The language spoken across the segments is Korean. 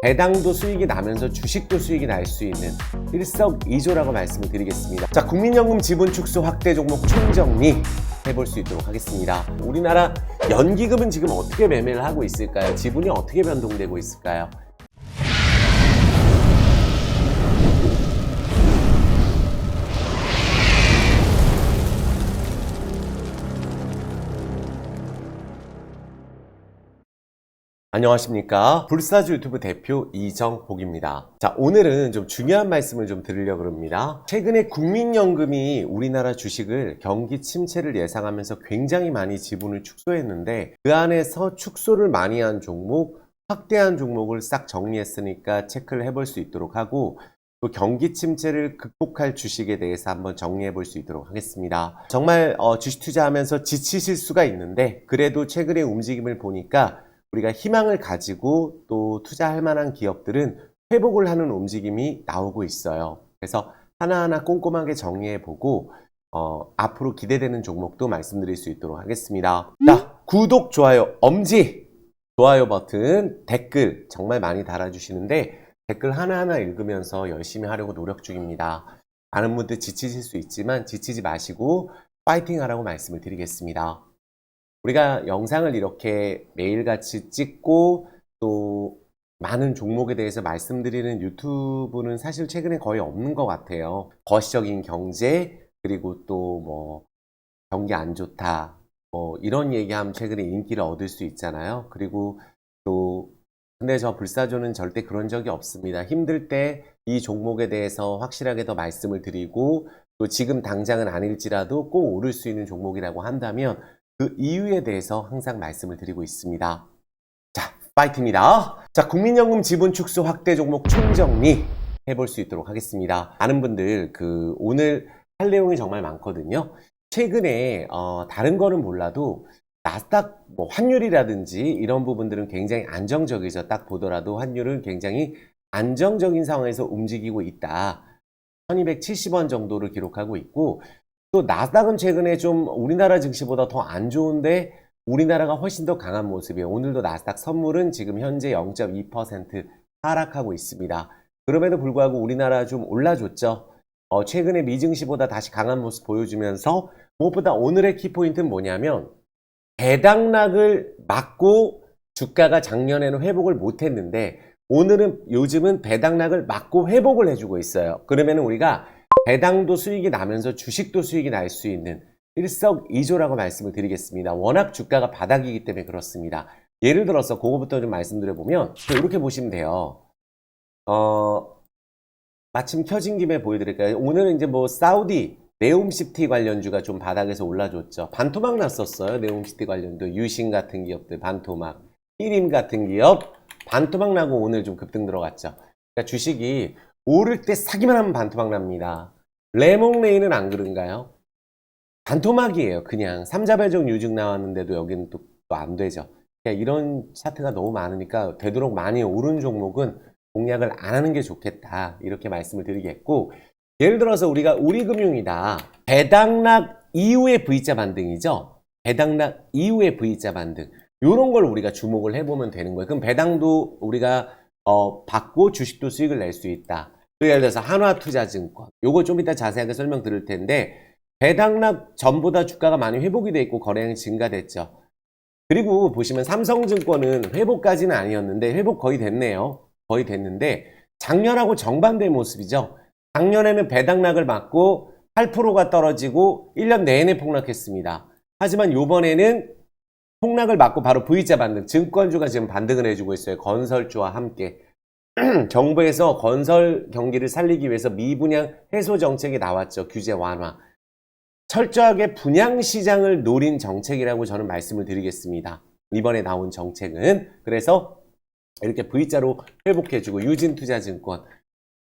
배당도 수익이 나면서 주식도 수익이 날 수 있는 일석이조라고 말씀을 드리겠습니다. 자, 국민연금 지분 축소 확대 종목 총정리 해볼 수 있도록 하겠습니다. 우리나라 연기금은 지금 어떻게 매매를 하고 있을까요? 지분이 어떻게 변동되고 있을까요? 안녕하십니까. 불사조 유튜브 대표 이정복입니다. 자, 오늘은 좀 중요한 말씀을 좀 드리려고 합니다. 최근에 국민연금이 우리나라 주식을 경기 침체를 예상하면서 굉장히 많이 지분을 축소했는데, 그 안에서 축소를 많이 한 종목, 확대한 종목을 싹 정리했으니까 체크를 해볼 수 있도록 하고, 또 경기 침체를 극복할 주식에 대해서 한번 정리해 볼 수 있도록 하겠습니다. 정말 주식 투자하면서 지치실 수가 있는데, 그래도 최근의 움직임을 보니까 우리가 희망을 가지고 또 투자할 만한 기업들은 회복을 하는 움직임이 나오고 있어요. 그래서 하나하나 꼼꼼하게 정리해보고 앞으로 기대되는 종목도 말씀드릴 수 있도록 하겠습니다. 자, 구독, 좋아요, 엄지, 좋아요 버튼, 댓글 정말 많이 달아주시는데 댓글 하나하나 읽으면서 열심히 하려고 노력 중입니다. 많은 분들 지치실 수 있지만 지치지 마시고 파이팅 하라고 말씀을 드리겠습니다. 우리가 영상을 이렇게 매일같이 찍고 또 많은 종목에 대해서 말씀드리는 유튜브는 사실 최근에 거의 없는 것 같아요. 거시적인 경제, 그리고 또 뭐 경기 안 좋다, 뭐 이런 얘기하면 최근에 인기를 얻을 수 있잖아요. 그리고 또 근데 저 불사조는 절대 그런 적이 없습니다. 힘들 때 이 종목에 대해서 확실하게 더 말씀을 드리고, 또 지금 당장은 아닐지라도 꼭 오를 수 있는 종목이라고 한다면 그 이유에 대해서 항상 말씀을 드리고 있습니다. 자, 파이팅입니다. 자, 국민연금 지분 축소 확대 종목 총정리 해볼 수 있도록 하겠습니다. 많은 분들 오늘 할 내용이 정말 많거든요. 최근에 다른 거는 몰라도 나스닥 뭐 환율이라든지 이런 부분들은 굉장히 안정적이죠. 딱 보더라도 환율은 굉장히 안정적인 상황에서 움직이고 있다. 1270원 정도를 기록하고 있고, 또 나스닥은 최근에 좀 우리나라 증시보다 더 안 좋은데 우리나라가 훨씬 더 강한 모습이에요. 오늘도 나스닥 선물은 지금 현재 0.2% 하락하고 있습니다. 그럼에도 불구하고 우리나라 좀 올라줬죠. 최근에 미증시보다 다시 강한 모습 보여주면서, 무엇보다 오늘의 키포인트는 뭐냐면 배당락을 막고 주가가 작년에는 회복을 못했는데 요즘은 배당락을 막고 회복을 해주고 있어요. 그러면 우리가 배당도 수익이 나면서 주식도 수익이 날 수 있는 일석이조라고 말씀을 드리겠습니다. 워낙 주가가 바닥이기 때문에 그렇습니다. 예를 들어서 그거부터 좀 말씀드려보면 이렇게 보시면 돼요. 마침 켜진 김에 보여드릴까요? 오늘은 이제 뭐 사우디 네옴시티 관련주가 좀 바닥에서 올라줬죠. 반토막 났었어요. 네옴시티 관련도 유신 같은 기업들 반토막, 히림 같은 기업 반토막 나고 오늘 좀 급등 들어갔죠. 그러니까 주식이 오를 때 사기만 하면 반토막 납니다. 레몽레이는 안 그런가요? 반토막이에요. 그냥 삼자배정 유증 나왔는데도 여기는 또 안 되죠. 그러니까 이런 차트가 너무 많으니까 되도록 많이 오른 종목은 공략을 안 하는 게 좋겠다, 이렇게 말씀을 드리겠고, 예를 들어서 우리가 우리금융이다. 배당락 이후의 V자 반등이죠. 배당락 이후의 V자 반등. 이런 걸 우리가 주목을 해보면 되는 거예요. 그럼 배당도 우리가 받고 주식도 수익을 낼 수 있다. 예를 들어서 한화투자증권, 요거 좀 이따 자세하게 설명 드릴 텐데, 배당락 전보다 주가가 많이 회복이 돼 있고 거래량이 증가됐죠. 그리고 보시면 삼성증권은 회복까지는 아니었는데 회복 거의 됐네요. 거의 됐는데 작년하고 정반대의 모습이죠. 작년에는 배당락을 맞고 8%가 떨어지고 1년 내내 폭락했습니다. 하지만 이번에는 폭락을 맞고 바로 V자 반등, 증권주가 지금 반등을 해주고 있어요. 건설주와 함께. 정부에서 건설 경기를 살리기 위해서 미분양 해소 정책이 나왔죠. 규제 완화. 철저하게 분양시장을 노린 정책이라고 저는 말씀을 드리겠습니다. 이번에 나온 정책은. 그래서 이렇게 V자로 회복해주고, 유진투자증권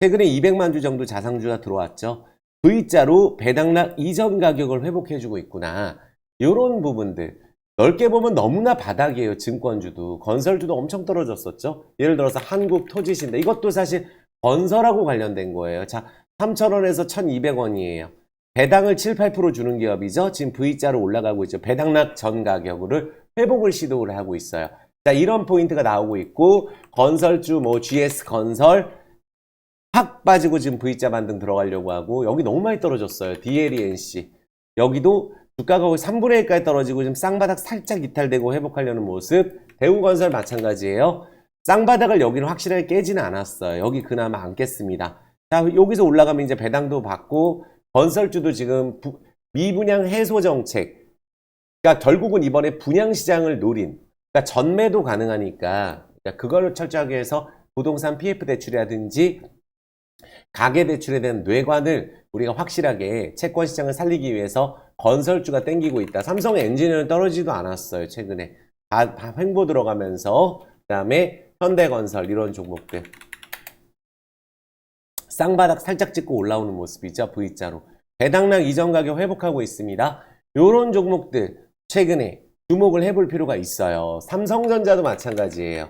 최근에 200만 주 정도 자상주가 들어왔죠. V자로 배당락 이전 가격을 회복해주고 있구나. 이런 부분들 넓게 보면 너무나 바닥이에요. 증권주도. 건설주도 엄청 떨어졌었죠. 예를 들어서 한국토지신다. 이것도 사실 건설하고 관련된 거예요. 자, 3,000원에서 1,200원이에요. 배당을 7, 8% 주는 기업이죠. 지금 V자로 올라가고 있죠. 배당락 전 가격을 회복을 시도를 하고 있어요. 자, 이런 포인트가 나오고 있고, 건설주, 뭐, GS건설, 확 빠지고 지금 V자 반등 들어가려고 하고, 여기 너무 많이 떨어졌어요. DLENC. 여기도 주가가 거의 3분의 1까지 떨어지고, 지금 쌍바닥 살짝 이탈되고 회복하려는 모습. 대우건설 마찬가지예요. 쌍바닥을 여기는 확실하게 깨지는 않았어요. 여기 그나마 안 깼습니다. 자, 여기서 올라가면 이제 배당도 받고, 건설주도 지금 미분양 해소 정책. 그러니까 결국은 이번에 분양시장을 노린, 그러니까 전매도 가능하니까, 그러니까 그걸 철저하게 해서 부동산 PF 대출이라든지 가계 대출에 대한 뇌관을 우리가 확실하게 채권 시장을 살리기 위해서 건설주가 땡기고 있다. 삼성 엔지니어는 떨어지지도 않았어요. 최근에 다 횡보 들어가면서, 그 다음에 현대건설 이런 종목들 쌍바닥 살짝 찍고 올라오는 모습이죠. V자로 배당락 이전 가격 회복하고 있습니다. 이런 종목들 최근에 주목을 해볼 필요가 있어요. 삼성전자도 마찬가지예요.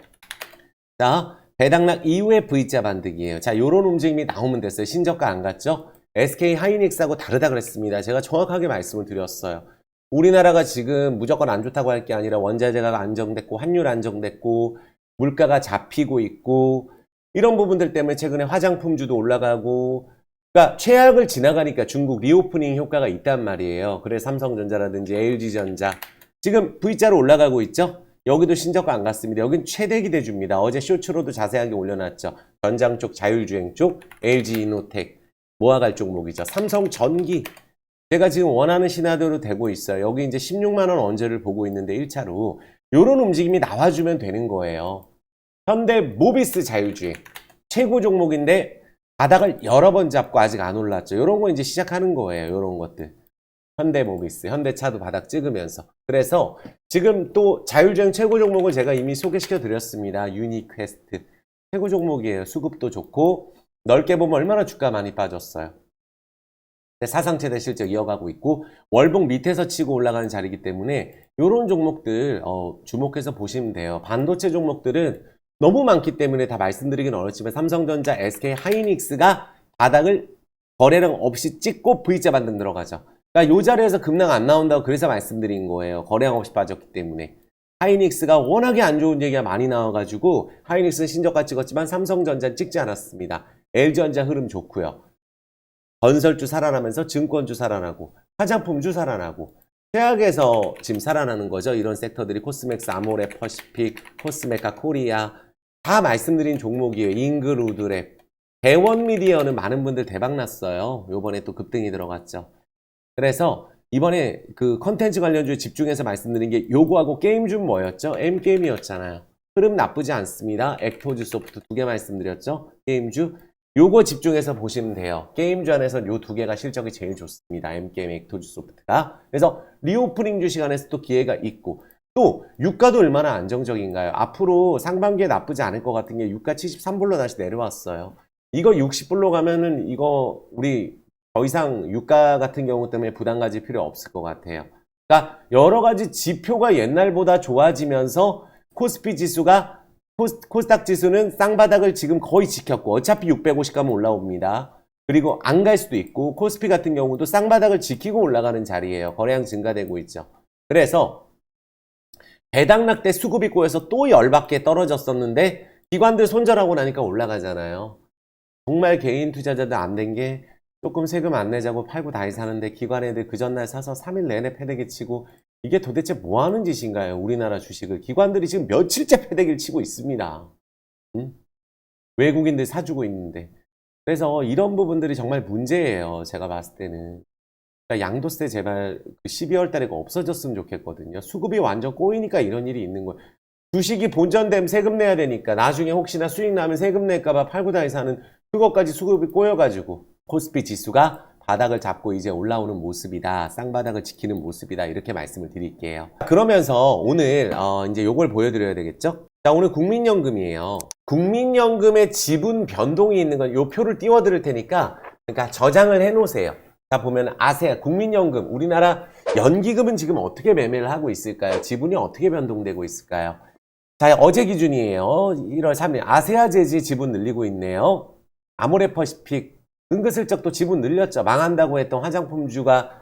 자, 배당락 이후에 V자 반등이에요. 자, 요런 움직임이 나오면 됐어요. 신저가 안 갔죠? SK 하이닉스하고 다르다 그랬습니다. 제가 정확하게 말씀을 드렸어요. 우리나라가 지금 무조건 안 좋다고 할 게 아니라 원자재가 안정됐고, 환율 안정됐고, 물가가 잡히고 있고, 이런 부분들 때문에 최근에 화장품주도 올라가고, 그러니까 최악을 지나가니까 중국 리오프닝 효과가 있단 말이에요. 그래서 삼성전자라든지 LG전자 지금 V자로 올라가고 있죠. 여기도 신저가 안 갔습니다. 여긴 최대 기대주입니다. 어제 쇼츠로도 자세하게 올려놨죠. 전장 쪽, 자율주행 쪽, LG이노텍 모아갈 종목이죠. 삼성전기 제가 지금 원하는 시나리오로 되고 있어요. 여기 이제 16만원 언저를 보고 있는데 1차로 요런 움직임이 나와주면 되는 거예요. 현대모비스 자율주행 최고 종목인데 바닥을 여러 번 잡고 아직 안 올랐죠. 요런 거 이제 시작하는 거예요. 요런 것들. 현대모비스, 현대차도 바닥 찍으면서. 그래서 지금 또 자율주행 최고 종목을 제가 이미 소개시켜 드렸습니다. 유니퀘스트. 최고 종목이에요. 수급도 좋고 넓게 보면 얼마나 주가 많이 빠졌어요. 사상 최대 실적 이어가고 있고 월봉 밑에서 치고 올라가는 자리이기 때문에 이런 종목들 주목해서 보시면 돼요. 반도체 종목들은 너무 많기 때문에 다 말씀드리긴 어렵지만 삼성전자, SK 하이닉스가 바닥을 거래량 없이 찍고 V자 반등 들어가죠. 그러니까 이 자리에서 급락 안 나온다고 그래서 말씀드린 거예요. 거래량 없이 빠졌기 때문에. 하이닉스가 워낙에 안 좋은 얘기가 많이 나와가지고 하이닉스는 신저가 찍었지만 삼성전자는 찍지 않았습니다. LG전자 흐름 좋고요. 건설주 살아나면서 증권주 살아나고 화장품주 살아나고 최악에서 지금 살아나는 거죠. 이런 섹터들이 코스맥스, 아모레, 퍼시픽, 코스메카, 코리아 다 말씀드린 종목이에요. 잉그루드랩, 대원미디어는 많은 분들 대박났어요. 요번에 또 급등이 들어갔죠. 그래서 이번에 그 컨텐츠 관련주에 집중해서 말씀드린 게 요거하고 게임주는 뭐였죠? M게임이었잖아요. 흐름 나쁘지 않습니다. 액토즈 소프트 두 개 말씀드렸죠? 게임주. 요거 집중해서 보시면 돼요. 게임주 안에서 요 두 개가 실적이 제일 좋습니다. M게임, 액토즈 소프트가. 그래서 리오프닝 주 시간에서 또 기회가 있고 또 유가도 얼마나 안정적인가요? 앞으로 상반기에 나쁘지 않을 것 같은 게 유가 73불로 다시 내려왔어요. 이거 60불로 가면은 이거 우리 더 이상 유가 같은 경우 때문에 부담 가질 필요 없을 것 같아요. 그러니까 여러 가지 지표가 옛날보다 좋아지면서 코스피 지수가 코스닥 지수는 쌍바닥을 지금 거의 지켰고 어차피 650 가면 올라옵니다. 그리고 안 갈 수도 있고 코스피 같은 경우도 쌍바닥을 지키고 올라가는 자리예요. 거래량 증가되고 있죠. 그래서 배당락 때 수급이 꼬여서 또 열받게 떨어졌었는데 기관들 손절하고 나니까 올라가잖아요. 정말 개인 투자자들 안 된 게 조금 세금 안 내자고 팔고 다시 사는데 기관 애들 그 전날 사서 3일 내내 패대기 치고 이게 도대체 뭐 하는 짓인가요? 우리나라 주식을. 기관들이 지금 며칠째 패대기를 치고 있습니다. 응? 외국인들 사주고 있는데. 그래서 이런 부분들이 정말 문제예요. 제가 봤을 때는. 그러니까 양도세 제발 12월 달에 없어졌으면 좋겠거든요. 수급이 완전 꼬이니까 이런 일이 있는 거예요. 주식이 본전되면 세금 내야 되니까 나중에 혹시나 수익 나면 세금 낼까봐 팔고 다시 사는 그것까지 수급이 꼬여가지고 코스피 지수가 바닥을 잡고 이제 올라오는 모습이다. 쌍바닥을 지키는 모습이다. 이렇게 말씀을 드릴게요. 그러면서 오늘 이제 요걸 보여드려야 되겠죠? 자, 오늘 국민연금이에요. 국민연금의 지분 변동이 있는 건 요 표를 띄워드릴 테니까 그러니까 저장을 해놓으세요. 자, 보면 아세아 국민연금 우리나라 연기금은 지금 어떻게 매매를 하고 있을까요? 지분이 어떻게 변동되고 있을까요? 자, 어제 기준이에요. 1월 3일 아세아제지 지분 늘리고 있네요. 아모레퍼시픽 은근슬쩍 또 지분 늘렸죠. 망한다고 했던 화장품주가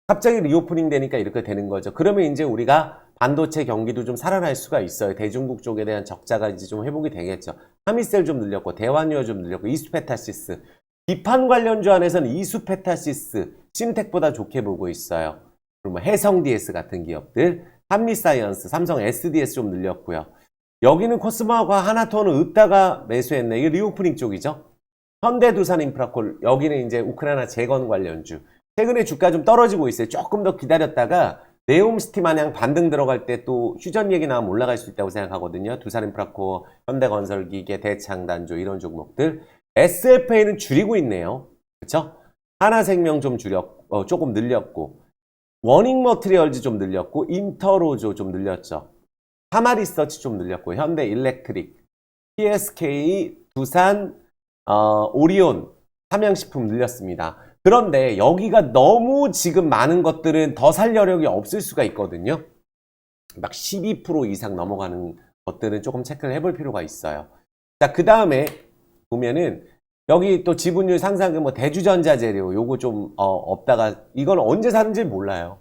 갑자기 리오프닝 되니까 이렇게 되는 거죠. 그러면 이제 우리가 반도체 경기도 좀 살아날 수가 있어요. 대중국 쪽에 대한 적자가 이제 좀 회복이 되겠죠. 하미셀 좀 늘렸고, 대환유어 좀 늘렸고, 이수페타시스. 비판 관련주 안에서는 이수페타시스, 심텍보다 좋게 보고 있어요. 그리고 뭐 해성 DS 같은 기업들, 한미사이언스, 삼성 SDS 좀 늘렸고요. 여기는 코스모하고 하나투어는 읊다가 매수했네. 이게 리오프닝 쪽이죠. 현대두산인프라콜, 여기는 이제 우크라이나 재건 관련주. 최근에 주가 좀 떨어지고 있어요. 조금 더 기다렸다가 네옴시티 마냥 반등 들어갈 때 또 휴전 얘기 나오면 올라갈 수 있다고 생각하거든요. 두산인프라콜, 현대건설기계, 대창단조 이런 종목들. SFA는 줄이고 있네요. 그쵸? 하나생명 좀 조금 늘렸고, 워닝머트리얼즈 좀 늘렸고, 인터로조 좀 늘렸죠. 하마리서치 좀 늘렸고, 현대일렉트릭, PSK, 두산, 오리온, 삼양식품 늘렸습니다. 그런데 여기가 너무 지금 많은 것들은 더 살 여력이 없을 수가 있거든요. 막 12% 이상 넘어가는 것들은 조금 체크를 해볼 필요가 있어요. 자, 그 다음에 보면은 여기 또 지분율 상승은 뭐 대주전자재료 요거 좀 없다가 이걸 언제 사는지 몰라요.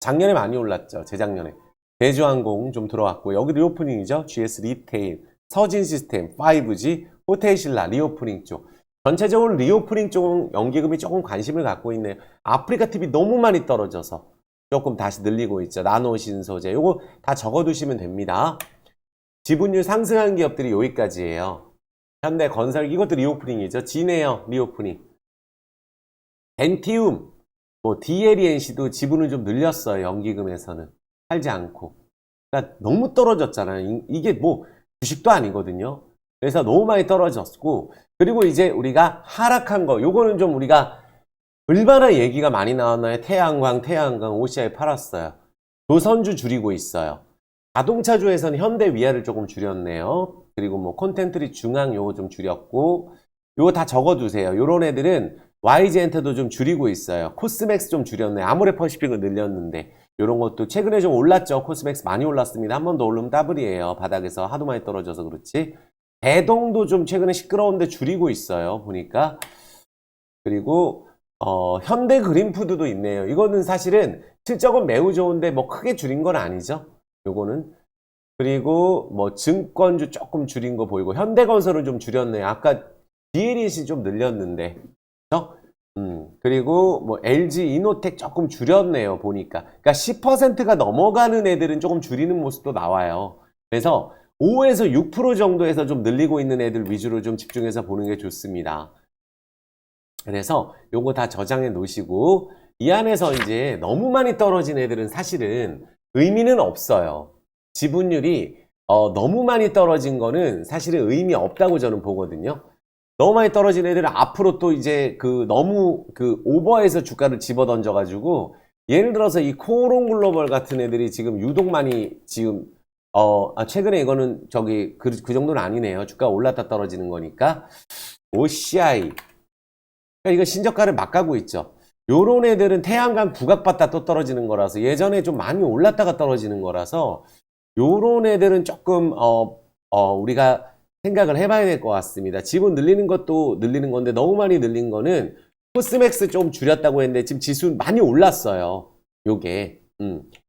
작년에 많이 올랐죠. 재작년에. 대주항공 좀 들어왔고 여기 리오프닝이죠. GS 리테일, 서진시스템, 5G, 호텔신라 리오프닝 쪽. 전체적으로 리오프닝 쪽은 연기금이 조금 관심을 갖고 있네요. 아프리카 TV 너무 많이 떨어져서 조금 다시 늘리고 있죠. 나노신소재 요거 다 적어두시면 됩니다. 지분율 상승한 기업들이 여기까지예요. 현대건설 이것도 리오프닝이죠. 진에어 리오프닝. 벤티움, 뭐 DLENC도 지분을 좀 늘렸어요. 연기금에서는 팔지 않고. 그러니까 너무 떨어졌잖아요. 이게 뭐 주식도 아니거든요. 그래서 너무 많이 떨어졌고 그리고 이제 우리가 하락한 거 요거는 좀 우리가 얼마나 얘기가 많이 나왔나요? 태양광 OCI 팔았어요. 조선주 줄이고 있어요. 자동차주에서는 현대 위아를 조금 줄였네요. 그리고 뭐 콘텐트리 중앙 요거 좀 줄였고 요거 다 적어두세요. 요런 애들은 YG엔터도 좀 줄이고 있어요. 코스맥스 좀 줄였네. 아모레퍼시픽을 늘렸는데 요런 것도 최근에 좀 올랐죠. 코스맥스 많이 올랐습니다. 한 번 더 오르면 더블이에요. 바닥에서 하도 많이 떨어져서 그렇지. 대동도 좀 최근에 시끄러운데 줄이고 있어요. 보니까. 그리고 현대 그린푸드도 있네요. 이거는 사실은 실적은 매우 좋은데 뭐 크게 줄인 건 아니죠. 요거는. 그리고 뭐 증권주 조금 줄인 거 보이고 현대건설은 좀 줄였네요. 아까 DLEC 좀 늘렸는데. 그렇죠? 그리고 뭐 LG 이노텍 조금 줄였네요. 보니까. 그러니까 10%가 넘어가는 애들은 조금 줄이는 모습도 나와요. 그래서 5에서 6% 정도에서 좀 늘리고 있는 애들 위주로 좀 집중해서 보는 게 좋습니다. 그래서 요거 다 저장해 놓으시고 이 안에서 이제 너무 많이 떨어진 애들은 사실은 의미는 없어요. 지분율이 너무 많이 떨어진 거는 사실은 의미 없다고 저는 보거든요. 너무 많이 떨어진 애들은 앞으로 또 이제 너무 오버해서 주가를 집어던져 가지고 예를 들어서 이 코오롱 글로벌 같은 애들이 지금 유독 많이 지금 최근에 이거는 그 정도는 아니네요. 주가 올랐다 떨어지는 거니까. OCI. 그러니까 이거 신저가를 막 가고 있죠. 요런 애들은 태양광 부각받다 또 떨어지는 거라서 예전에 좀 많이 올랐다가 떨어지는 거라서 요런 애들은 조금, 우리가 생각을 해봐야 될 것 같습니다. 지분 늘리는 것도 늘리는 건데 너무 많이 늘린 거는 코스맥스 좀 줄였다고 했는데 지금 지수 많이 올랐어요. 요게.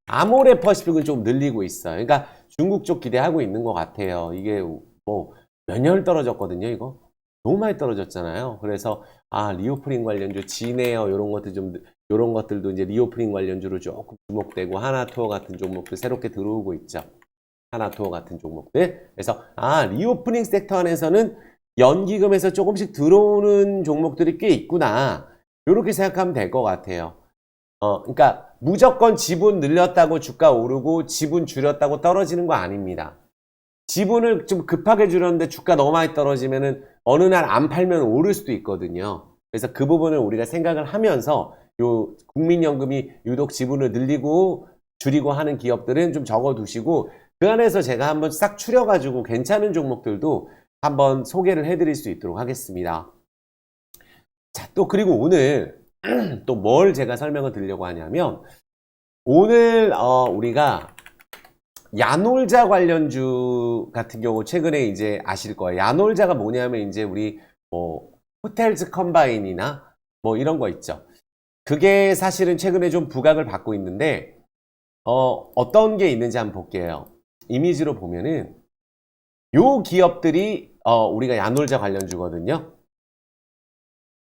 아모레퍼시픽은 좀 늘리고 있어요. 그러니까 중국 쪽 기대하고 있는 것 같아요. 이게 뭐 몇 년 떨어졌거든요, 이거. 너무 많이 떨어졌잖아요. 그래서 리오프닝 관련주, 진에어 요런 것들도 이제 리오프닝 관련주로 조금 주목되고 하나투어 같은 종목들 새롭게 들어오고 있죠. 하나투어 같은 종목들. 그래서 리오프닝 섹터 안에서는 연기금에서 조금씩 들어오는 종목들이 꽤 있구나. 요렇게 생각하면 될 것 같아요. 그러니까 무조건 지분 늘렸다고 주가 오르고 지분 줄였다고 떨어지는 거 아닙니다. 지분을 좀 급하게 줄였는데 주가 너무 많이 떨어지면은 어느 날 안 팔면 오를 수도 있거든요. 그래서 그 부분을 우리가 생각을 하면서 요 국민연금이 유독 지분을 늘리고 줄이고 하는 기업들은 좀 적어두시고 그 안에서 제가 한번 싹 추려가지고 괜찮은 종목들도 한번 소개를 해드릴 수 있도록 하겠습니다. 자, 또 그리고 오늘 또 뭘 제가 설명을 드리려고 하냐면 오늘 우리가 야놀자 관련주 같은 경우 최근에 이제 아실 거예요. 야놀자가 뭐냐면 이제 우리 뭐 호텔즈 컴바인이나 뭐 이런 거 있죠. 그게 사실은 최근에 좀 부각을 받고 있는데 어떤 게 있는지 한번 볼게요. 이미지로 보면은 요 기업들이 우리가 야놀자 관련주거든요.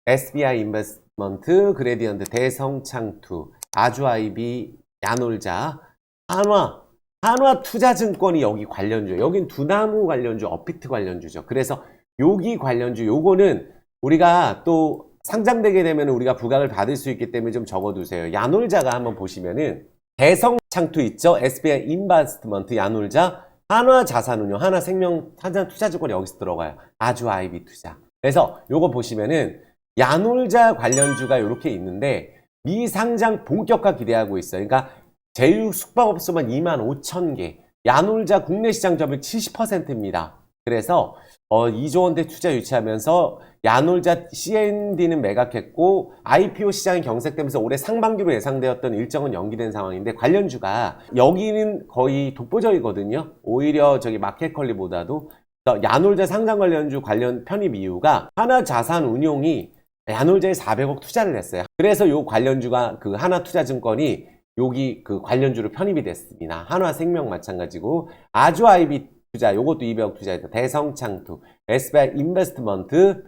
SBI 인베스트먼트, 그레디언트, 대성창투, 아주아이비, 야놀자, 한화투자증권이 여기 관련주. 여긴 두나무 관련주, 업비트 관련주죠. 그래서 여기 관련주, 요거는 우리가 또 상장되게 되면 우리가 부각을 받을 수 있기 때문에 좀 적어두세요. 야놀자가 한번 보시면은 대성창투 있죠? SBI 인베스트먼트, 야놀자, 한화자산운용, 하나생명, 하나투자증권이 여기서 들어가요. 아주아이비 투자. 그래서 요거 보시면은 야놀자 관련주가 이렇게 있는데 미상장 본격화 기대하고 있어요. 그러니까 제휴 숙박업소만 25,000개, 야놀자 국내 시장 점유율 70%입니다. 그래서 2조 원대 투자 유치하면서 야놀자 CND는 매각했고 IPO 시장이 경색되면서 올해 상반기로 예상되었던 일정은 연기된 상황인데 관련주가 여기는 거의 독보적이거든요. 오히려 저기 마켓컬리보다도 야놀자 상장 관련주 관련 편입 이유가 하나자산운용이 야놀자에 400억 투자를 했어요. 그래서 요 관련주가 그 하나투자증권이 여기 그 관련주로 편입이 됐습니다. 한화생명 마찬가지고 아주아이비 투자 요것도 200억 투자했다. 대성창투, SBI 인베스트먼트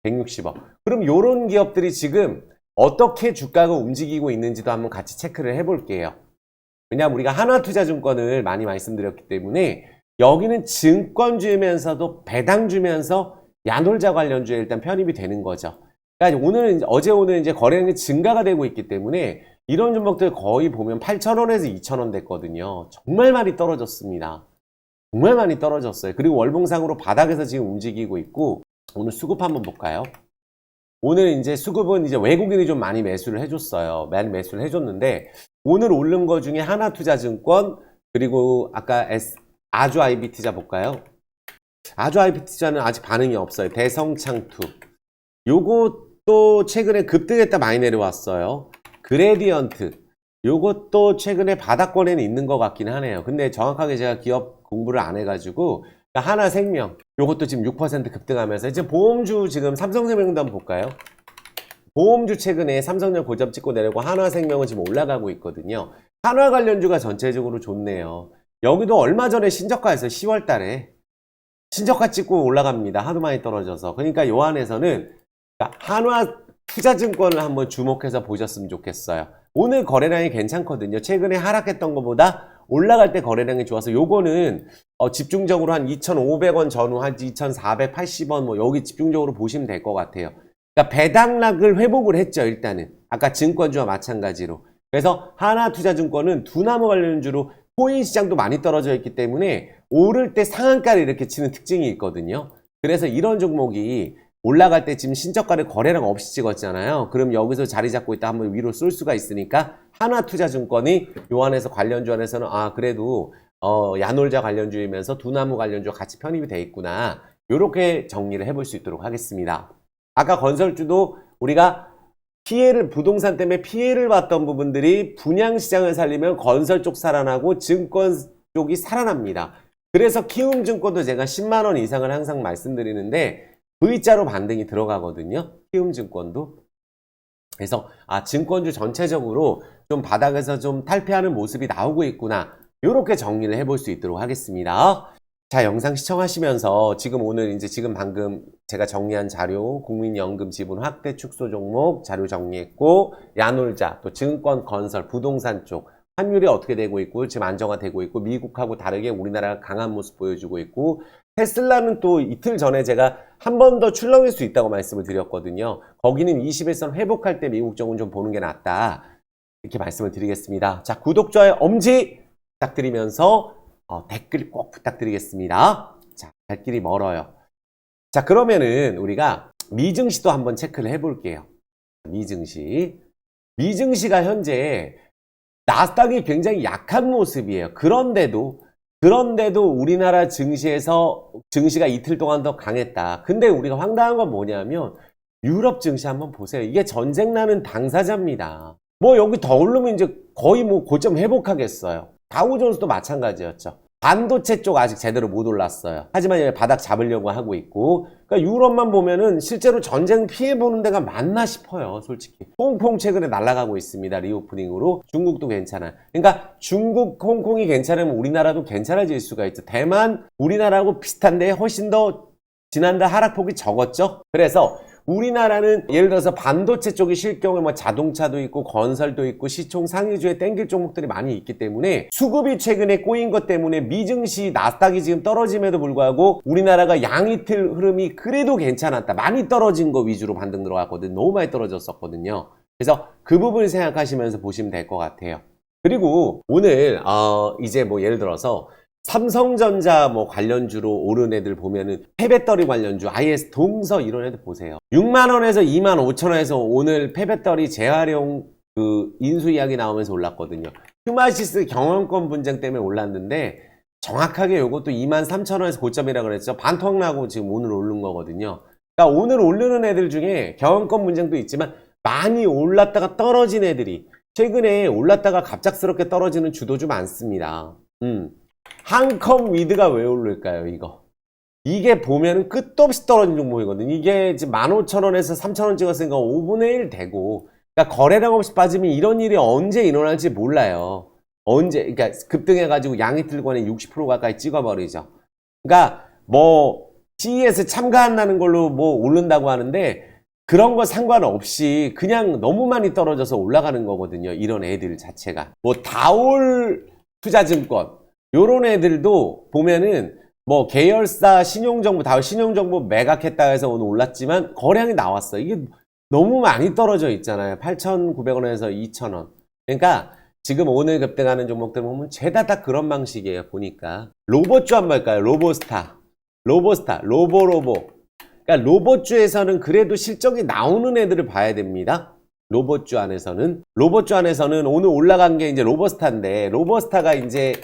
160억. 그럼 요런 기업들이 지금 어떻게 주가가 움직이고 있는지도 한번 같이 체크를 해볼게요. 왜냐하면 우리가 한화투자증권을 많이 말씀드렸기 때문에 여기는 증권주면서도 배당주면서 야놀자 관련주에 일단 편입이 되는 거죠. 그러니까 오늘 이제 거래량이 증가가 되고 있기 때문에 이런 종목들 거의 보면 8,000원에서 2,000원 됐거든요. 정말 많이 떨어졌습니다. 정말 많이 떨어졌어요. 그리고 월봉상으로 바닥에서 지금 움직이고 있고 오늘 수급 한번 볼까요? 오늘 이제 수급은 이제 외국인이 좀 많이 매수를 해줬어요. 많이 매수를 해줬는데 오늘 오른 거 중에 하나투자증권 그리고 아까 아주아이비 투자 볼까요? 아주아이비 투자는 아직 반응이 없어요. 대성창투 요것도 최근에 급등했다 많이 내려왔어요. 그레디언트 요것도 최근에 바닥권에는 있는 것 같긴 하네요. 근데 정확하게 제가 기업 공부를 안 해가지고 하나생명 요것도 지금 6% 급등하면서 이제 보험주 지금 삼성생명도 한번 볼까요? 보험주 최근에 삼성전 고점 찍고 내려고 한화생명은 지금 올라가고 있거든요. 한화 관련주가 전체적으로 좋네요. 여기도 얼마 전에 신저가에서 10월 달에 신저가 찍고 올라갑니다. 하도 많이 떨어져서. 그러니까 요 안에서는 한화투자증권을 한번 주목해서 보셨으면 좋겠어요. 오늘 거래량이 괜찮거든요. 최근에 하락했던 것보다 올라갈 때 거래량이 좋아서 요거는 집중적으로 한 2,500원 전후 한 2,480원 뭐 여기 집중적으로 보시면 될 것 같아요. 그러니까 배당락을 회복을 했죠. 일단은 아까 증권주와 마찬가지로. 그래서 하나투자증권은 두나무 관련주로 코인 시장도 많이 떨어져 있기 때문에 오를 때 상한가를 이렇게 치는 특징이 있거든요. 그래서 이런 종목이 올라갈 때 지금 신저가를 거래량 없이 찍었잖아요. 그럼 여기서 자리 잡고 있다 한번 위로 쏠 수가 있으니까 하나투자증권이 요 안에서 관련주 안에서는 그래도 야놀자 관련주이면서 두나무 관련주가 같이 편입이 돼 있구나. 요렇게 정리를 해볼 수 있도록 하겠습니다. 아까 건설주도 우리가 부동산 때문에 피해를 봤던 부분들이 분양시장을 살리면 건설 쪽 살아나고 증권 쪽이 살아납니다. 그래서 키움증권도 제가 10만원 이상을 항상 말씀드리는데 V자로 반등이 들어가거든요. 키움증권도. 그래서 증권주 전체적으로 좀 바닥에서 좀 탈피하는 모습이 나오고 있구나. 이렇게 정리를 해볼 수 있도록 하겠습니다. 자, 영상 시청하시면서 지금 방금 제가 정리한 자료, 국민연금 지분 확대 축소 종목 자료 정리했고, 야놀자, 또 증권, 건설, 부동산 쪽 환율이 어떻게 되고 있고, 지금 안정화되고 있고, 미국하고 다르게 우리나라가 강한 모습 보여주고 있고, 테슬라는 또 이틀 전에 제가 한 번 더 출렁일 수 있다고 말씀을 드렸거든요. 거기는 21선 회복할 때 미국 쪽은 좀 보는 게 낫다. 이렇게 말씀을 드리겠습니다. 자, 구독, 좋아요, 엄지 부탁드리면서 댓글 꼭 부탁드리겠습니다. 자, 갈 길이 멀어요. 자, 그러면은 우리가 미증시도 한번 체크를 해볼게요. 미증시가 현재 나스닥이 굉장히 약한 모습이에요. 그런데도 우리나라 증시가 이틀 동안 더 강했다. 근데 우리가 황당한 건 뭐냐면 유럽 증시 한번 보세요. 이게 전쟁 나는 당사자입니다. 뭐 여기 더 오르면 이제 거의 뭐 고점 회복하겠어요. 다우존스도 마찬가지였죠. 반도체 쪽 아직 제대로 못 올랐어요. 하지만 여기 바닥 잡으려고 하고 있고, 그러니까 유럽만 보면은 실제로 전쟁 피해보는 데가 맞나 싶어요. 솔직히 홍콩 최근에 날아가고 있습니다. 리오프닝으로. 중국도 괜찮아요. 그러니까 중국, 홍콩이 괜찮으면 우리나라도 괜찮아질 수가 있죠. 대만 우리나라하고 비슷한데 훨씬 더 지난달 하락폭이 적었죠. 그래서 우리나라는 예를 들어서 반도체 쪽이 쉴 경우에 뭐 자동차도 있고 건설도 있고 시총 상위주에 땡길 종목들이 많이 있기 때문에 수급이 최근에 꼬인 것 때문에 미증시 나스닥이 지금 떨어짐에도 불구하고 우리나라가 양이틀 흐름이 그래도 괜찮았다. 많이 떨어진 거 위주로 반등 들어갔거든. 너무 많이 떨어졌었거든요. 그래서 그 부분을 생각하시면서 보시면 될 것 같아요. 그리고 오늘 이제 뭐 예를 들어서 삼성전자 뭐 관련주로 오른 애들 보면은 폐배터리 관련주 IS 동서 이런 애들 보세요. 6만원에서 2만 5천원에서 오늘 폐배터리 재활용 그 인수 이야기 나오면서 올랐거든요. 휴마시스 경영권 분쟁 때문에 올랐는데 정확하게 요것도 2만 3천원에서 고점이라 그랬죠. 반토막 나고 지금 오늘 오른 거거든요. 그러니까 오늘 오르는 애들 중에 경영권 분쟁도 있지만 많이 올랐다가 떨어진 애들이 최근에 올랐다가 갑작스럽게 떨어지는 주도 좀 많습니다. 한컴 위드가 왜 오를까요, 이거? 이게 보면은 끝도 없이 떨어진 종목이거든요. 이게 지금 15,000원에서 3,000원 찍었으니까 5분의 1 되고, 그러니까 거래량 없이 빠지면 이런 일이 언제 일어날지 몰라요. 언제, 그러니까 급등해가지고 양이틀권에 60% 가까이 찍어버리죠. 그러니까 뭐, CES 참가한다는 걸로 뭐 오른다고 하는데, 그런 거 상관없이 그냥 너무 많이 떨어져서 올라가는 거거든요. 이런 애들 자체가. 뭐, 다올 투자증권. 요런 애들도 보면은 뭐 계열사 신용정보 다올 신용정보 매각했다 해서 오늘 올랐지만 거량이 나왔어요. 이게 너무 많이 떨어져 있잖아요. 8,900원에서 2,000원. 그러니까 지금 오늘 급등하는 종목들 보면 죄다 다 그런 방식이에요. 보니까 로봇주 한번 볼까요? 로보스타, 로보로보. 그러니까 로봇주에서는 그래도 실적이 나오는 애들을 봐야 됩니다. 로봇주 안에서는 오늘 올라간 게 이제 로보스타인데, 로보스타가 이제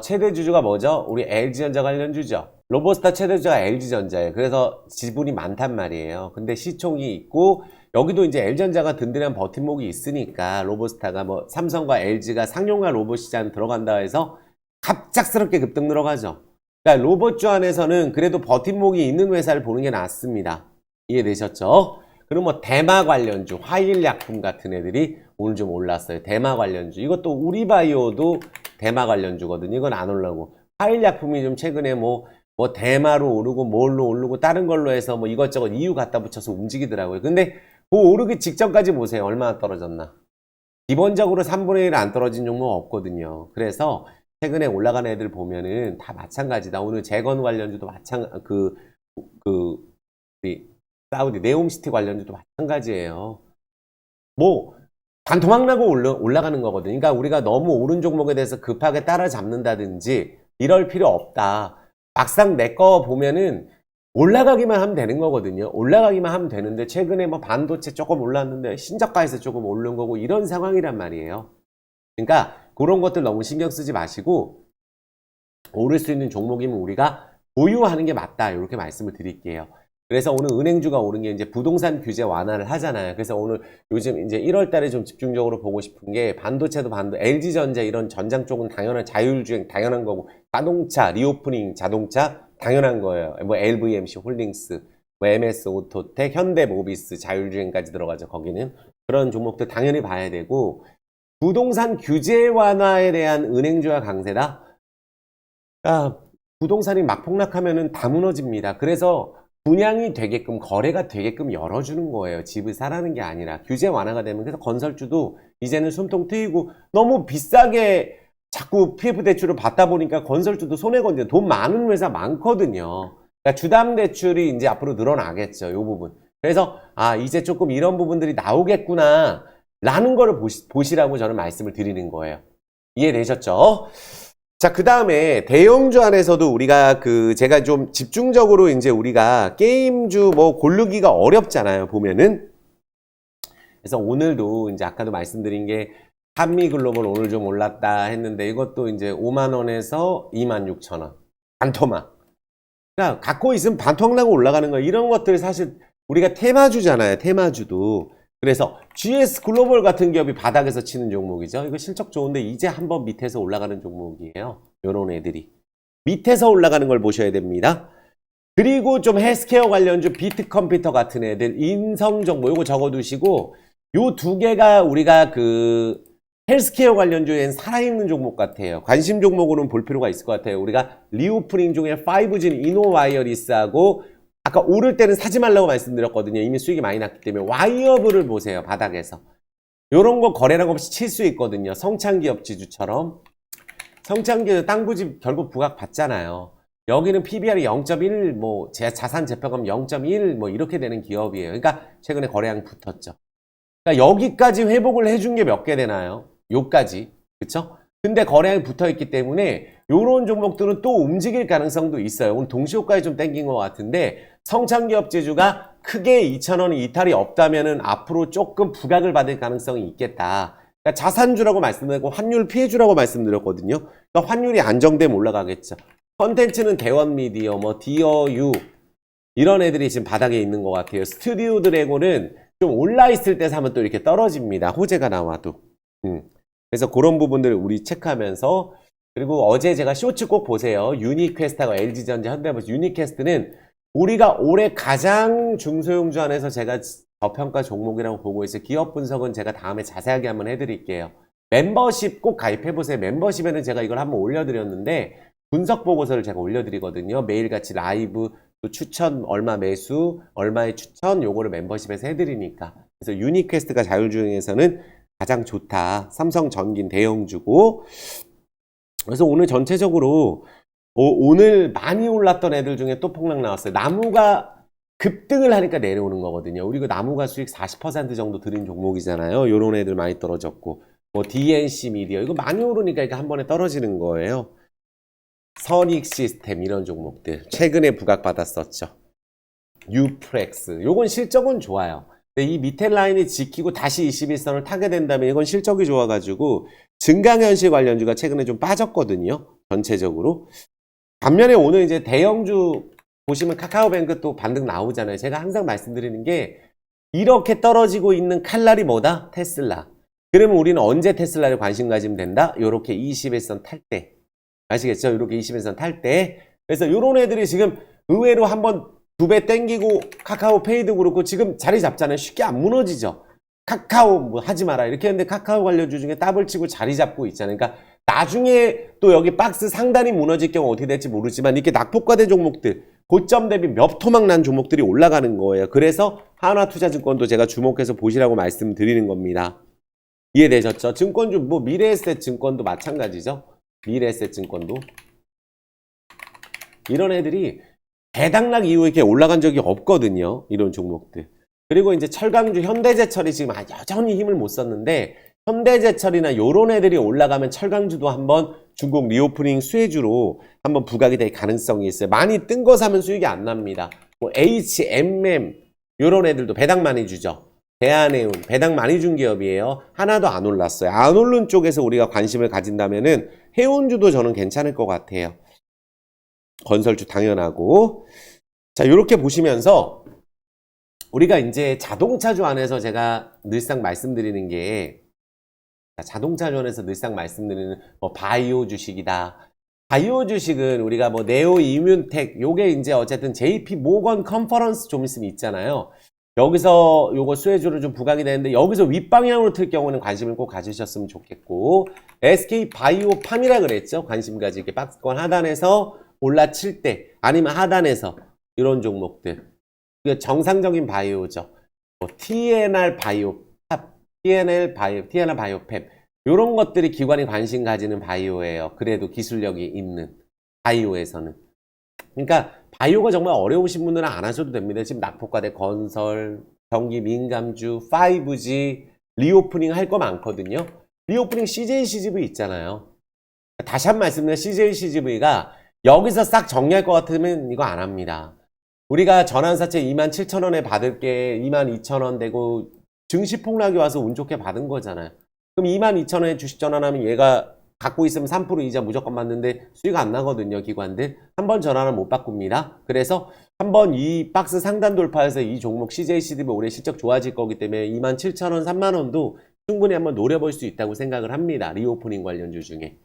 최대 주주가 뭐죠? 우리 LG전자 관련주죠. 로보스타 최대 주주가 LG전자예요. 그래서 지분이 많단 말이에요. 근데 시총이 있고 여기도 이제 LG전자가 든든한 버팀목이 있으니까 로보스타가 뭐 삼성과 LG가 상용화 로봇 시장 들어간다 해서 갑작스럽게 급등 들어가죠. 그러니까 로봇주 안에서는 그래도 버팀목이 있는 회사를 보는 게 낫습니다. 이해되셨죠? 그리고 뭐 대마 관련주, 화일약품 같은 애들이 오늘 좀 올랐어요. 대마 관련주. 이것도 우리바이오도 대마 관련주거든요. 이건 안 올라오고. 화일약품이 좀 최근에 뭐 대마로 오르고 뭘로 오르고 다른 걸로 해서 뭐 이것저것 이유 갖다 붙여서 움직이더라고요. 근데 그 오르기 직전까지 보세요. 얼마나 떨어졌나. 기본적으로 3분의 1 안 떨어진 종목 없거든요. 그래서 최근에 올라간 애들 보면은 다 마찬가지다. 오늘 재건 관련주도 사우디 네옴시티 관련주도 마찬가지예요. 뭐 반토막 나고 올라가는 거거든요. 그러니까 우리가 너무 오른 종목에 대해서 급하게 따라잡는다든지 이럴 필요 없다. 막상 내 거 보면은 올라가기만 하면 되는 거거든요. 올라가기만 하면 되는데 최근에 뭐 반도체 조금 올랐는데 신저가에서 조금 오른 거고 이런 상황이란 말이에요. 그러니까 그런 것들 너무 신경 쓰지 마시고 오를 수 있는 종목이면 우리가 보유하는 게 맞다. 이렇게 말씀을 드릴게요. 그래서 오늘 은행주가 오른 게 이제 부동산 규제 완화를 하잖아요. 그래서 오늘 요즘 이제 1월 달에 좀 집중적으로 보고 싶은 게 반도체도 LG전자 이런 전장 쪽은 당연한 자율주행 당연한 거고 자동차, 리오프닝 자동차 당연한 거예요. 뭐 LVMC 홀딩스, 뭐 MS 오토텍, 현대모비스 자율주행까지 들어가죠. 거기는 그런 종목들 당연히 봐야 되고 부동산 규제 완화에 대한 은행주가 강세다. 부동산이 막 폭락하면은 다 무너집니다. 그래서 분양이 되게끔 거래가 되게끔 열어주는 거예요. 집을 사라는 게 아니라 규제 완화가 되면 그래서 건설주도 이제는 숨통 트이고 너무 비싸게 자꾸 PF 대출을 받다 보니까 건설주도 손해거든요. 돈 많은 회사 많거든요. 그러니까 주담 대출이 이제 앞으로 늘어나겠죠. 이 부분. 그래서 이제 조금 이런 부분들이 나오겠구나 라는 거를 보시라고 저는 말씀을 드리는 거예요. 이해되셨죠? 자, 그 다음에 대형주 안에서도 우리가 제가 좀 집중적으로 이제 우리가 게임주 뭐 고르기가 어렵잖아요, 보면은. 그래서 오늘도 이제 아까도 말씀드린 게 한미글로벌 오늘 좀 올랐다 했는데 이것도 이제 5만원에서 26,000원. 반토막. 그러니까 갖고 있으면 반토막 나고 올라가는 거예요. 이런 것들 사실 우리가 테마주잖아요, 테마주도. 그래서 GS 글로벌 같은 기업이 바닥에서 치는 종목이죠. 이거 실적 좋은데 이제 한번 밑에서 올라가는 종목이에요. 요런 애들이. 밑에서 올라가는 걸 보셔야 됩니다. 그리고 좀 헬스케어 관련주 비트컴퓨터 같은 애들 인성정보 요거 적어두시고 요 두 개가 우리가 그 헬스케어 관련주엔 살아있는 종목 같아요. 관심 종목으로는 볼 필요가 있을 것 같아요. 우리가 리오프닝 중에 5G는 이노와이어리스하고 아까 오를 때는 사지 말라고 말씀드렸거든요. 이미 수익이 많이 났기 때문에 와이어블을 보세요. 바닥에서. 요런 거 거래량 없이 칠 수 있거든요. 성창기업 지주처럼. 성창기업 땅부집 결국 부각 받잖아요. 여기는 PBR이 0.1, 뭐, 자산 재평가면 0.1, 뭐, 이렇게 되는 기업이에요. 그러니까, 최근에 거래량 붙었죠. 그러니까, 여기까지 회복을 해준 게 몇 개 되나요? 요까지. 그쵸? 근데 거래량이 붙어 있기 때문에, 요런 종목들은 또 움직일 가능성도 있어요. 오늘 동시효과에 좀 땡긴 것 같은데, 성창기업 지주가 크게 2,000원이 이탈이 없다면은 앞으로 조금 부각을 받을 가능성이 있겠다. 그러니까 자산주라고 말씀드리고, 환율 피해주라고 말씀드렸거든요. 그러니까 환율이 안정되면 올라가겠죠. 컨텐츠는 대원미디어, 뭐 디어유 이런 애들이 지금 바닥에 있는 것 같아요. 스튜디오 드래곤은 좀 올라있을 때 사면 또 이렇게 떨어집니다. 호재가 나와도. 그래서 그런 부분들을 우리 체크하면서 그리고 어제 제가 쇼츠 꼭 보세요. 유니퀘스트하고 LG전자, 현대모비스. 유니퀘스트는 우리가 올해 가장 중소형주 안에서 제가 저평가 종목이라고 보고 있어요. 기업 분석은 제가 다음에 자세하게 한번 해드릴게요. 멤버십 꼭 가입해보세요. 멤버십에는 제가 이걸 한번 올려드렸는데 분석 보고서를 제가 올려드리거든요. 매일같이 라이브, 또 추천, 얼마 매수, 얼마의 추천, 요거를 멤버십에서 해드리니까. 그래서 유니퀘스트가 자율주행에서는 가장 좋다. 삼성전기는 대형주고. 그래서 오늘 전체적으로, 오늘 많이 올랐던 애들 중에 또 폭락 나왔어요. 나무가 급등을 하니까 내려오는 거거든요. 우리 그 나무가 수익 40% 정도 들인 종목이잖아요. 요런 애들 많이 떨어졌고. 뭐 DNC 미디어, 이거 많이 오르니까 이게 한 번에 떨어지는 거예요. 선익 시스템 이런 종목들 최근에 부각받았었죠. 유프렉스 요건 실적은 좋아요. 근데 이 밑에 라인이 지키고 다시 21선을 타게 된다면 이건 실적이 좋아가지고 증강현실 관련주가 최근에 좀 빠졌거든요. 전체적으로. 반면에 오늘 이제 대형주 보시면 카카오뱅크 또 반등 나오잖아요. 제가 항상 말씀드리는 게 이렇게 떨어지고 있는 칼날이 뭐다? 테슬라. 그러면 우리는 언제 테슬라를 관심 가지면 된다? 요렇게 21선 탈 때. 아시겠죠? 이렇게 21선 탈 때. 그래서 이런 애들이 지금 의외로 한번 2배 땡기고 카카오페이도 그렇고 지금 자리 잡잖아요. 쉽게 안 무너지죠. 카카오 뭐 하지 마라 이렇게 했는데 카카오 관련주 중에 더블 치고 자리 잡고 있잖아요. 그러니까 나중에 또 여기 박스 상단이 무너질 경우 어떻게 될지 모르지만 이렇게 낙폭과된 종목들 고점 대비 몇 토막 난 종목들이 올라가는 거예요. 그래서 하나투자증권도 제가 주목해서 보시라고 말씀드리는 겁니다. 이해되셨죠? 증권주 뭐 미래에셋 증권도 마찬가지죠. 미래에셋증권도 이런 애들이 대당락 이후에 이렇게 올라간 적이 없거든요. 이런 종목들. 그리고 이제 철강주 현대제철이 지금 여전히 힘을 못 썼는데 현대제철이나 요런 애들이 올라가면 철강주도 한번 중국 리오프닝 수혜주로 한번 부각이 될 가능성이 있어요. 많이 뜬 거 사면 수익이 안 납니다. 뭐 HMM 요런 애들도 배당 많이 주죠. 대한해운 배당 많이 준 기업이에요. 하나도 안 올랐어요. 안 오른 쪽에서 우리가 관심을 가진다면은 해운주도 저는 괜찮을 것 같아요. 건설주 당연하고. 자, 이렇게 보시면서 우리가 이제 자동차주 안에서 제가 늘상 말씀드리는 게 자동차주 안에서 늘상 말씀드리는 뭐 바이오 주식이다. 바이오 주식은 우리가 뭐 네오 이뮨텍 요게 이제 어쨌든 JP 모건 컨퍼런스 좀 있으면 있잖아요. 여기서 요거 수혜주를 좀 부각이 되는데 여기서 윗방향으로 틀 경우는 관심을 꼭 가지셨으면 좋겠고 SK 바이오팜이라 그랬죠. 관심 가지게 박스권 하단에서 올라칠 때 아니면 하단에서 이런 종목들 정상적인 바이오죠. 뭐 TNR 바이오팝, TNR 바이오팸 이런 것들이 기관이 관심 가지는 바이오예요. 그래도 기술력이 있는 바이오에서는. 그러니까 바이오가 정말 어려우신 분들은 안 하셔도 됩니다. 지금 낙폭과대 건설, 전기 민감주, 5G, 리오프닝 할 거 많거든요. 리오프닝 CJCGV 있잖아요. 다시 한 번 말씀드리면 CJCGV가 여기서 싹 정리할 것 같으면 이거 안 합니다. 우리가 전환사채 27,000원에 받을 게 22,000원 되고 증시 폭락이 와서 운 좋게 받은 거잖아요. 그럼 22,000원에 주식 전환하면 얘가 갖고 있으면 3% 이자 무조건 받는데 수익 안 나거든요. 기관들. 한 번 전환은 못 바꿉니다. 그래서 한번 이 박스 상단 돌파해서 이 종목 CJCDB 올해 실적 좋아질 거기 때문에 27,000원, 3만원도 충분히 한번 노려볼 수 있다고 생각을 합니다. 리오프닝 관련주 중에.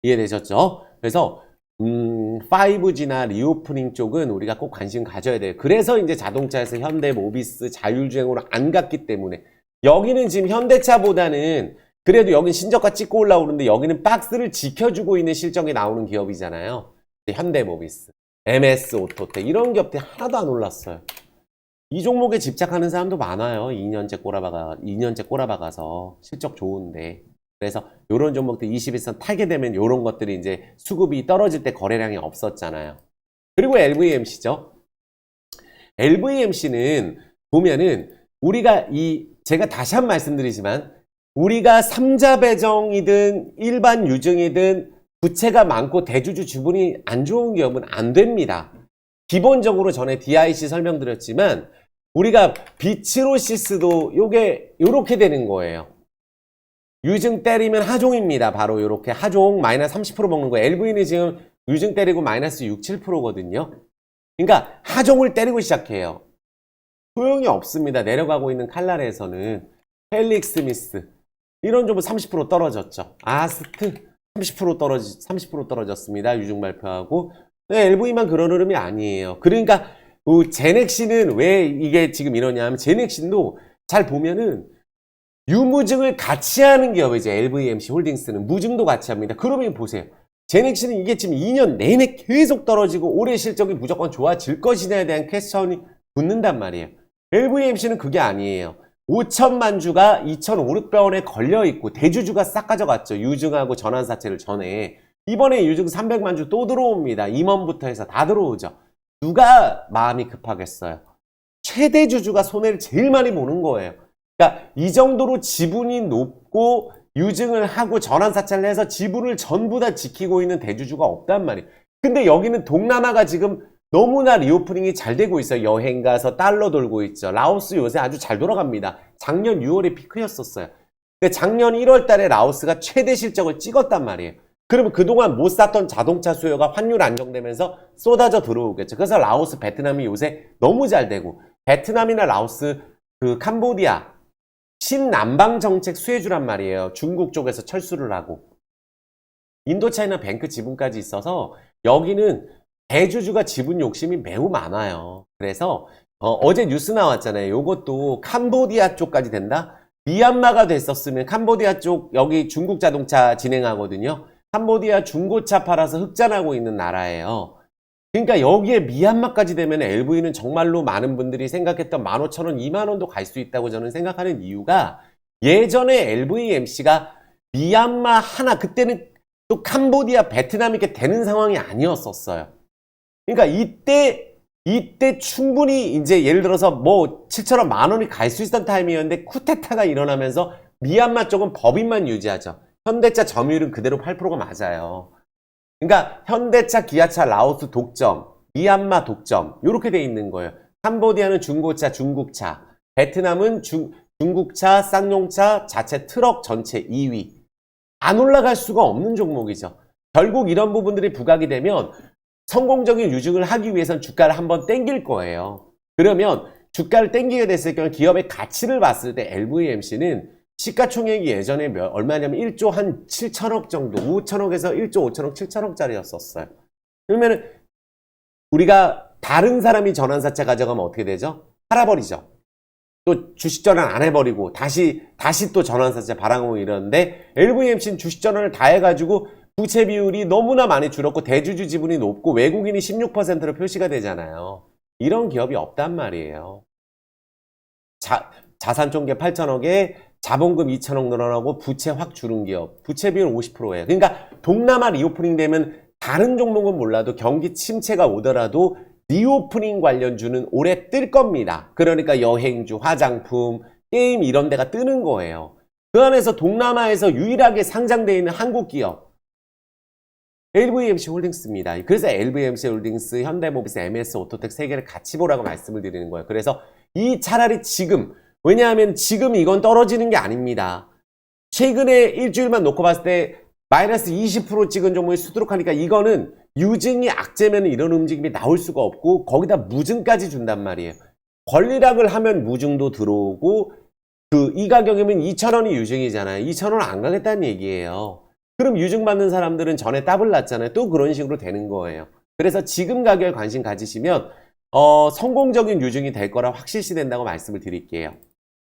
이해되셨죠? 그래서 5G나 리오프닝 쪽은 우리가 꼭 관심 가져야 돼요. 그래서 이제 자동차에서 현대, 모비스, 자율주행으로 안 갔기 때문에 여기는 지금 현대차보다는 그래도 여긴 신저가 찍고 올라오는데 여기는 박스를 지켜주고 있는 실적이 나오는 기업이잖아요. 현대, 모비스, MS 오토텍 이런 기업들이 하나도 안 올랐어요. 이 종목에 집착하는 사람도 많아요. 2년째 꼬라박아서 실적 좋은데. 그래서 이런 종목들 21선 타게 되면 이런 것들이 이제 수급이 떨어질 때 거래량이 없었잖아요. 그리고 LVMC죠. LVMC는 보면은 우리가 제가 다시 한 번 말씀드리지만 우리가 삼자 배정이든 일반 유증이든 부채가 많고 대주주 지분이 안 좋은 기업은 안 됩니다. 기본적으로 전에 DIC 설명드렸지만 우리가 비츠로시스도 요렇게 되는 거예요. 유증 때리면 하종입니다. 바로 이렇게 하종 마이너스 30% 먹는 거예요. LV는 지금 유증 때리고 마이너스 6, 7%거든요. 그러니까 하종을 때리고 시작해요. 소용이 없습니다. 내려가고 있는 칼날에서는 헬릭스미스 이런 종목 30% 떨어졌죠. 아스트 30% 떨어졌습니다. 유증 발표하고 LV만 그런 흐름이 아니에요. 그러니까 제넥신은 왜 이게 지금 이러냐면 제넥신도 잘 보면은 유무증을 같이 하는 기업이죠. LVMC 홀딩스는 무증도 같이 합니다. 그러면 보세요. 제넥신은 이게 지금 2년 내내 계속 떨어지고 올해 실적이 무조건 좋아질 것이냐에 대한 퀘스천이 붙는단 말이에요. LVMC는 그게 아니에요. 5천만 주가 2,500원에 걸려있고 대주주가 싹 가져갔죠. 유증하고 전환사채를 전에. 이번에 유증 300만 주 또 들어옵니다. 임원부터 해서 다 들어오죠. 누가 마음이 급하겠어요. 최대주주가 손해를 제일 많이 보는 거예요. 그러니까 이 정도로 지분이 높고 유증을 하고 전환사채를 해서 지분을 전부 다 지키고 있는 대주주가 없단 말이에요. 근데 여기는 동남아가 지금 너무나 리오프닝이 잘 되고 있어요. 여행 가서 달러 돌고 있죠. 라오스 요새 아주 잘 돌아갑니다. 작년 6월에 피크였었어요. 근데 작년 1월 달에 라오스가 최대 실적을 찍었단 말이에요. 그러면 그동안 못 샀던 자동차 수요가 환율 안정되면서 쏟아져 들어오겠죠. 그래서 라오스, 베트남이 요새 너무 잘 되고 베트남이나 라오스, 캄보디아 신남방 정책 수혜주란 말이에요. 중국 쪽에서 철수를 하고 인도차이나 뱅크 지분까지 있어서 여기는 대주주가 지분 욕심이 매우 많아요. 그래서 어제 뉴스 나왔잖아요. 요것도 캄보디아 쪽까지 된다? 미얀마가 됐었으면 캄보디아 쪽 여기 중국 자동차 진행하거든요. 캄보디아 중고차 팔아서 흑잔하고 있는 나라예요. 그러니까 여기에 미얀마까지 되면 LV는 정말로 많은 분들이 생각했던 15,000원, 20,000원도 갈 수 있다고 저는 생각하는 이유가 예전에 LVMC가 미얀마 하나 그때는 또 캄보디아, 베트남 이렇게 되는 상황이 아니었었어요. 그러니까 이때 충분히 이제 예를 들어서 뭐 7,000원, 10,000원이 갈 수 있었던 타임이었는데 쿠데타가 일어나면서 미얀마 쪽은 법인만 유지하죠. 현대차 점유율은 그대로 8%가 맞아요. 그러니까 현대차, 기아차, 라오스 독점, 미얀마 독점 이렇게 돼 있는 거예요. 캄보디아는 중고차, 중국차, 베트남은 중국차, 쌍용차, 자체 트럭 전체 2위. 안 올라갈 수가 없는 종목이죠. 결국 이런 부분들이 부각이 되면 성공적인 유증을 하기 위해서는 주가를 한번 땡길 거예요. 그러면 주가를 땡기게 됐을 경우 기업의 가치를 봤을 때 LVMC는 시가총액이 예전에 얼마냐면 1조 한 7천억 정도, 5천억에서 1조 5천억, 7천억짜리였었어요. 그러면 우리가 다른 사람이 전환사채 가져가면 어떻게 되죠? 팔아버리죠. 또 주식전환 안 해버리고 다시 또 전환사채 발행하고 이러는데 LVMC는 주식전환을 다 해가지고 부채 비율이 너무나 많이 줄었고 대주주 지분이 높고 외국인이 16%로 표시가 되잖아요. 이런 기업이 없단 말이에요. 자산 총계 8천억에 자본금 2천억 늘어나고 부채 확 줄은 기업. 부채 비율 50%예요. 그러니까 동남아 리오프닝 되면 다른 종목은 몰라도 경기 침체가 오더라도 리오프닝 관련주는 올해 뜰 겁니다. 그러니까 여행주, 화장품, 게임 이런 데가 뜨는 거예요. 그 안에서 동남아에서 유일하게 상장되어 있는 한국 기업 LVMC 홀딩스입니다. 그래서 LVMC 홀딩스, 현대모비스, MS 오토텍 세 개를 같이 보라고 말씀을 드리는 거예요. 그래서 이 차라리 지금 왜냐하면 지금 이건 떨어지는 게 아닙니다. 최근에 일주일만 놓고 봤을 때 마이너스 20% 찍은 종목이 수두룩하니까 이거는 유증이 악재면 이런 움직임이 나올 수가 없고 거기다 무증까지 준단 말이에요. 권리락을 하면 무증도 들어오고 이 가격이면 2,000원이 유증이잖아요. 2,000원 안 가겠다는 얘기예요. 그럼 유증 받는 사람들은 전에 더블 났잖아요. 또 그런 식으로 되는 거예요. 그래서 지금 가격에 관심 가지시면 성공적인 유증이 될 거라 확실시 된다고 말씀을 드릴게요.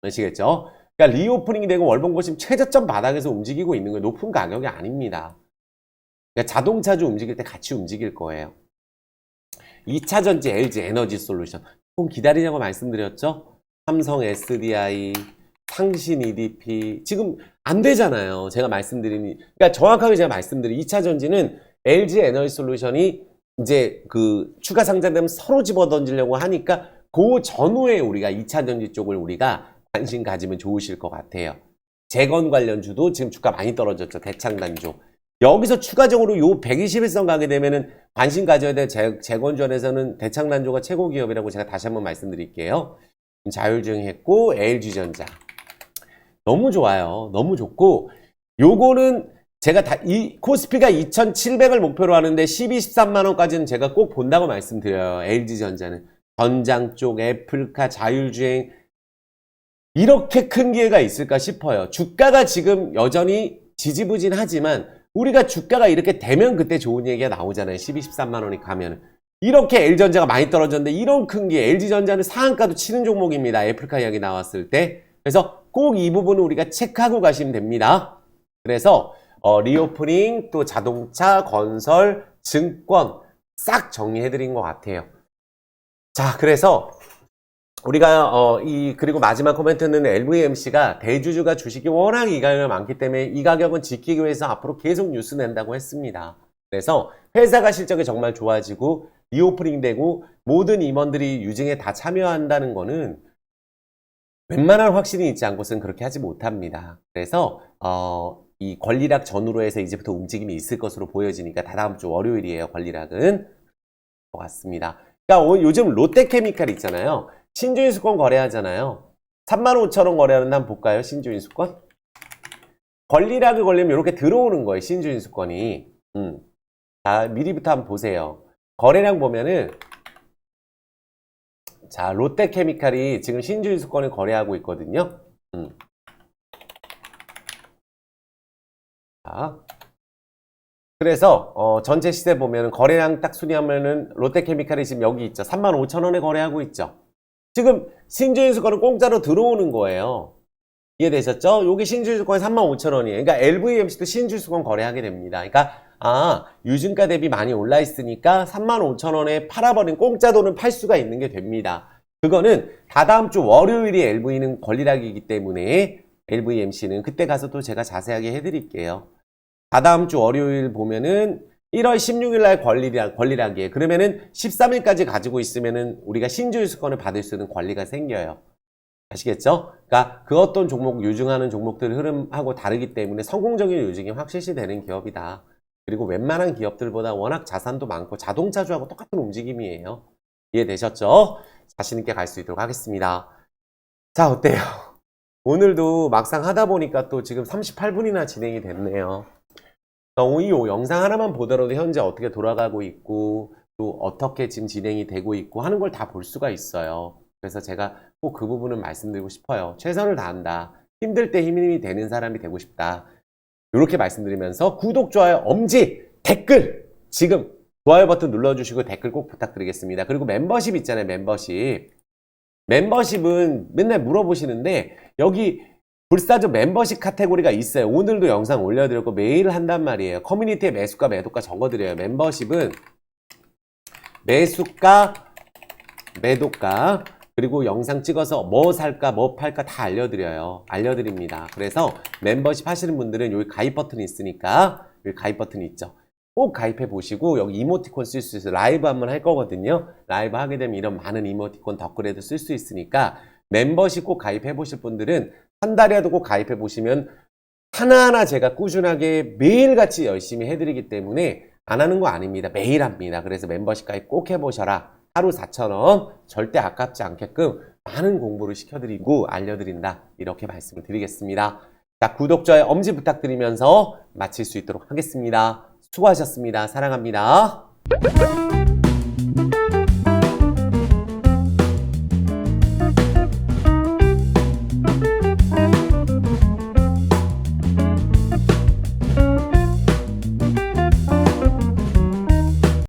아시겠죠? 그러니까 리오프닝이 되고 월봉 보시면 최저점 바닥에서 움직이고 있는 거예요. 높은 가격이 아닙니다. 그러니까 자동차주 움직일 때 같이 움직일 거예요. 2차전지 LG 에너지 솔루션 조금 기다리냐고 말씀드렸죠? 삼성 SDI, 상신 EDP 지금 안 되잖아요. 제가 말씀드린 그러니까 정확하게 제가 말씀드린 2차전지는 LG 에너지 솔루션이 이제 그 추가 상장되면 서로 집어던지려고 하니까 그 전후에 우리가 2차전지 쪽을 우리가 관심 가지면 좋으실 것 같아요. 재건 관련주도 지금 주가 많이 떨어졌죠. 대창단조. 여기서 추가적으로 요 121선 가게 되면은 관심 가져야 될 재건전에서는 대창단조가 최고 기업이라고 제가 다시 한번 말씀드릴게요. 자율주행했고 LG전자. 너무 좋아요. 너무 좋고 요거는 제가 이 코스피가 2,700을 목표로 하는데 12, 13만 원까지는 제가 꼭 본다고 말씀드려요. LG전자는 전장 쪽 애플카 자율주행 이렇게 큰 기회가 있을까 싶어요. 주가가 지금 여전히 지지부진하지만 우리가 주가가 이렇게 되면 그때 좋은 얘기가 나오잖아요. 12, 13만 원이 가면. 이렇게 LG전자가 많이 떨어졌는데 이런 큰 기회. LG전자는 상한가도 치는 종목입니다. 애플카 이야기 나왔을 때. 그래서 꼭 이 부분은 우리가 체크하고 가시면 됩니다. 그래서 리오프닝, 또 자동차, 건설, 증권 싹 정리해드린 것 같아요. 자, 그래서 우리가 그리고 마지막 코멘트는 LVMC가 대주주가 주식이 워낙 이 가격이 많기 때문에 이 가격은 지키기 위해서 앞으로 계속 뉴스 낸다고 했습니다. 그래서 회사가 실적이 정말 좋아지고 리오프닝 되고 모든 임원들이 유증에 다 참여한다는 거는 웬만한 확신이 있지 않고서는 그렇게 하지 못합니다. 그래서 이 권리락 전후로 해서 이제부터 움직임이 있을 것으로 보여지니까 다다음 주 월요일이에요. 권리락은 것 같습니다. 그러니까 요즘 롯데케미칼 있잖아요. 신주인수권 거래하잖아요. 35,000원 거래하는데 한번 볼까요? 신주인수권. 권리락을 걸리면 이렇게 들어오는 거예요. 신주인수권이. 자, 미리부터 한번 보세요. 거래량 보면은 자, 롯데케미칼이 지금 신주인수권을 거래하고 있거든요. 자, 그래서 전체 시세 보면은 거래량 딱 순위하면은 롯데케미칼이 지금 여기 있죠. 35,000원에 거래하고 있죠. 지금 신주인수권은 공짜로 들어오는 거예요. 이해되셨죠? 여기 신주인수권이 35,000원이에요. 그러니까 LVMC도 신주인수권 거래하게 됩니다. 그러니까 유증가 대비 많이 올라 있으니까 35,000원에 팔아버린 공짜 돈은 팔 수가 있는 게 됩니다. 그거는 다다음 주 월요일이 LV는 권리락이기 때문에 LVMC는 그때 가서 또 제가 자세하게 해드릴게요. 다다음 주 월요일 보면은 1월 16일 날 권리락이에요. 그러면은 13일까지 가지고 있으면은 우리가 신주인수권을 받을 수 있는 권리가 생겨요. 아시겠죠? 그러니까 그 어떤 종목, 유증하는 종목들 흐름하고 다르기 때문에 성공적인 유증이 확실시 되는 기업이다. 그리고 웬만한 기업들보다 워낙 자산도 많고 자동차주하고 똑같은 움직임이에요. 이해되셨죠? 자신있게 갈 수 있도록 하겠습니다. 자, 어때요? 오늘도 막상 하다 보니까 또 지금 38분이나 진행이 됐네요. 이 영상 하나만 보더라도 현재 어떻게 돌아가고 있고 또 어떻게 지금 진행이 되고 있고 하는 걸 다 볼 수가 있어요. 그래서 제가 꼭 그 부분은 말씀드리고 싶어요. 최선을 다한다. 힘들 때 힘이 되는 사람이 되고 싶다. 이렇게 말씀드리면서 구독, 좋아요, 엄지, 댓글 지금 좋아요 버튼 눌러주시고 댓글 꼭 부탁드리겠습니다. 그리고 멤버십 있잖아요. 멤버십은 맨날 물어보시는데 여기 불사조 멤버십 카테고리가 있어요. 오늘도 영상 올려드렸고 매일 한단 말이에요. 커뮤니티에 매수가 매도가 적어드려요. 멤버십은 매수가 매도가 그리고 영상 찍어서 뭐 살까 뭐 팔까 다 알려드립니다. 그래서 멤버십 하시는 분들은 여기 가입 버튼이 있으니까 여기 가입 버튼이 있죠. 꼭 가입해 보시고 여기 이모티콘 쓸 수 있어요. 라이브 한번 할 거거든요. 라이브 하게 되면 이런 많은 이모티콘 덧글에도 쓸 수 있으니까 멤버십 꼭 가입해 보실 분들은 한 달이라도 꼭 가입해 보시면 하나하나 제가 꾸준하게 매일같이 열심히 해드리기 때문에 안 하는 거 아닙니다. 매일 합니다. 그래서 멤버십 가입 꼭 해보셔라. 하루 4,000원 절대 아깝지 않게끔 많은 공부를 시켜드리고 알려드린다. 이렇게 말씀을 드리겠습니다. 자, 구독, 좋아요, 엄지 부탁드리면서 마칠 수 있도록 하겠습니다. 수고하셨습니다. 사랑합니다.